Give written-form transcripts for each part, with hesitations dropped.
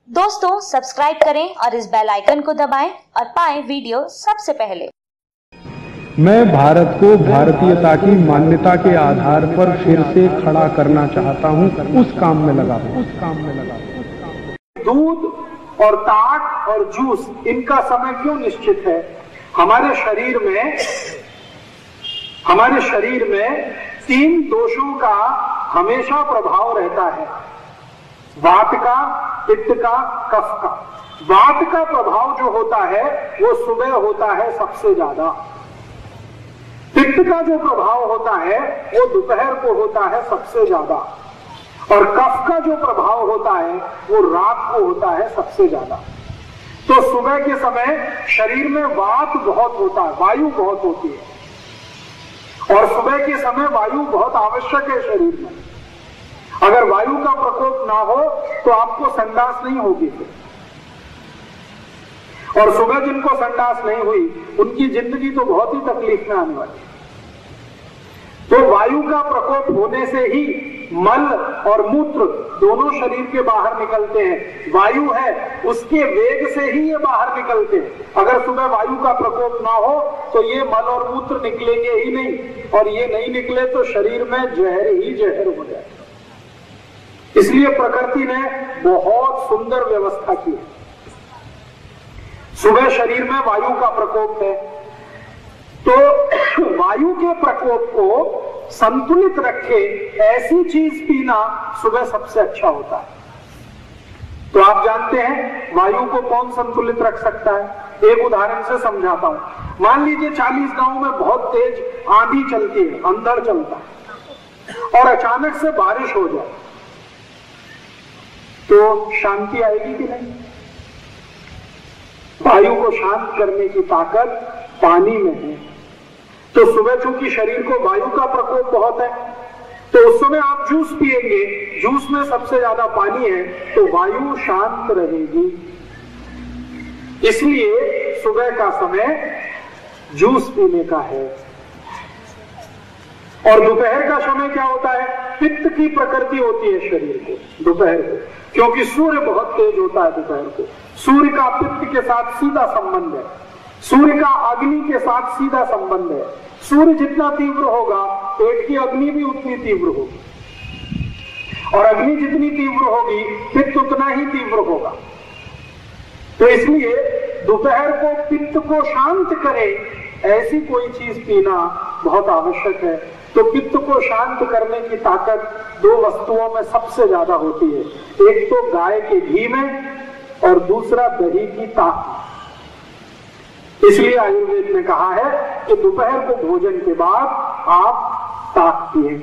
दोस्तों सब्सक्राइब करें और इस बेल आइकन को दबाएं और पाएं वीडियो सबसे पहले। मैं भारत को भारतीयता की मान्यता के आधार पर फिर से खड़ा करना चाहता हूं, उस काम में लगा हूं। दूध और ताक और जूस, इनका समय क्यों निश्चित है? हमारे शरीर में 3 दोषों का हमेशा प्रभाव रहता है, वात का, पित्त का, कफ का। वात का प्रभाव जो होता है वो सुबह होता है सबसे ज्यादा। पित्त का जो प्रभाव होता है वो दोपहर को होता है सबसे ज्यादा, और कफ का जो प्रभाव होता है वो रात को होता है सबसे ज्यादा। तो सुबह के समय शरीर में वात बहुत होता है, वायु बहुत होती है, और सुबह के समय वायु बहुत आवश्यक है शरीर में। अगर वायु का प्रकोप ना हो तो आपको संडास नहीं होगी। और सुबह जिनको संडास नहीं हुई उनकी जिंदगी तो बहुत ही तकलीफ में आने वाली। तो वायु का प्रकोप होने से ही मल और मूत्र दोनों शरीर के बाहर निकलते हैं। वायु है, उसके वेग से ही ये बाहर निकलते हैं। अगर सुबह वायु का प्रकोप ना हो तो ये मल और मूत्र निकलेंगे ही नहीं, और ये नहीं निकले तो शरीर में जहर ही जहर हो जाए। इसलिए प्रकृति ने बहुत सुंदर व्यवस्था की है। सुबह शरीर में वायु का प्रकोप है, तो वायु के प्रकोप को संतुलित रखे ऐसी चीज पीना सुबह सबसे अच्छा होता है। तो आप जानते हैं वायु को कौन संतुलित रख सकता है? एक उदाहरण से समझाता हूं। मान लीजिए 40 गांव में बहुत तेज आंधी चलती है, अंधड़ चलता है, और अचानक से बारिश हो जाए तो शांति आएगी कि नहीं? वायु को शांत करने की ताकत पानी में है। तो सुबह चूंकि शरीर को वायु का प्रकोप बहुत है, तो उस समय आप जूस पिएंगे, जूस में सबसे ज्यादा पानी है, तो वायु शांत रहेगी। इसलिए सुबह का समय जूस पीने का है। और दोपहर का समय क्या होता है? पित्त की प्रकृति होती है शरीर को दोपहर को, क्योंकि सूर्य बहुत तेज होता है दोपहर को। सूर्य का पित्त के साथ सीधा संबंध है, सूर्य का अग्नि के साथ सीधा संबंध है। सूर्य जितना तीव्र होगा पेट की अग्नि भी उतनी तीव्र होगी, और अग्नि जितनी तीव्र होगी पित्त उतना ही तीव्र होगा। तो इसलिए दोपहर को पित्त को शांत करे ऐसी कोई चीज पीना बहुत आवश्यक है। तो पित्त को शांत करने की ताकत 2 वस्तुओं में सबसे ज्यादा होती है, एक तो गाय के घी में और दूसरा दही की ताक। इसलिए आयुर्वेद ने कहा है कि दोपहर को भोजन के बाद आप ताक पिए।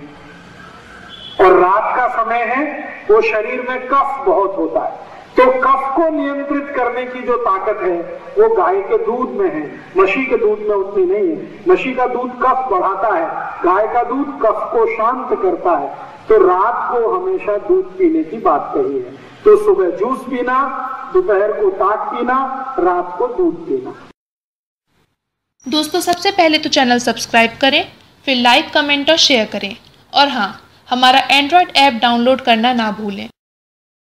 और रात का समय है वो शरीर में कफ बहुत होता है, तो कफ को नियंत्रित करने की जो ताकत है वो गाय के दूध में है, म्हशी के दूध में उतनी नहीं है। म्हशी का दूध कफ बढ़ाता है, गाय का दूध कफ को शांत करता है। तो रात को हमेशा दूध पीने की बात कही है। तो सुबह जूस पीना, दोपहर को ताक पीना, रात को दूध पीना। दोस्तों सबसे पहले तो चैनल सब्सक्राइब करें, फिर लाइक, कमेंट और शेयर करें। और हाँ, हमारा एंड्रॉयड ऐप डाउनलोड करना ना भूलें।